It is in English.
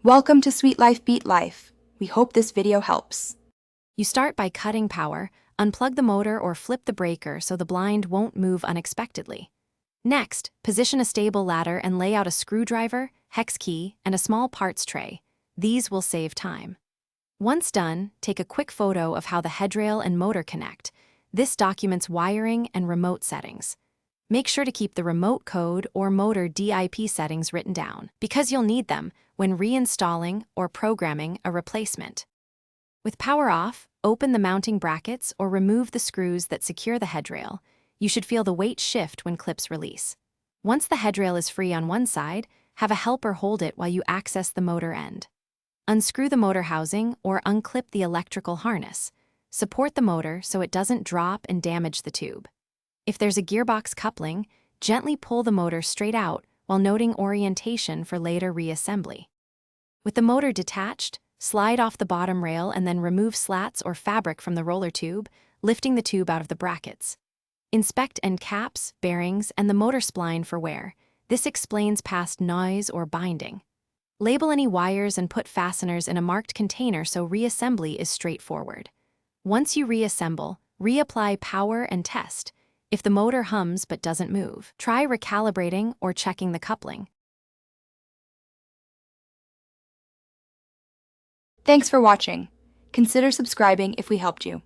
Welcome to Sweet Life Beat Life. We hope this video helps. You start by cutting power, unplug the motor or flip the breaker so the blind won't move unexpectedly. Next, position a stable ladder and lay out a screwdriver, hex key, and a small parts tray. These will save time. Once done, take a quick photo of how the headrail and motor connect. This documents wiring and remote settings. Make sure to keep the remote code or motor DIP settings written down, because you'll need them when reinstalling or programming a replacement. With power off, open the mounting brackets or remove the screws that secure the headrail. You should feel the weight shift when clips release. Once the headrail is free on one side, have a helper hold it while you access the motor end. Unscrew the motor housing or unclip the electrical harness. Support the motor so it doesn't drop and damage the tube. If there's a gearbox coupling, gently pull the motor straight out while noting orientation for later reassembly. With the motor detached, slide off the bottom rail and then remove slats or fabric from the roller tube, lifting the tube out of the brackets. Inspect end caps, bearings, and the motor spline for wear. This explains past noise or binding. Label any wires and put fasteners in a marked container so reassembly is straightforward. Once you reassemble, reapply power and test. If the motor hums but doesn't move, try recalibrating or checking the coupling. Thanks for watching. Consider subscribing if we helped you.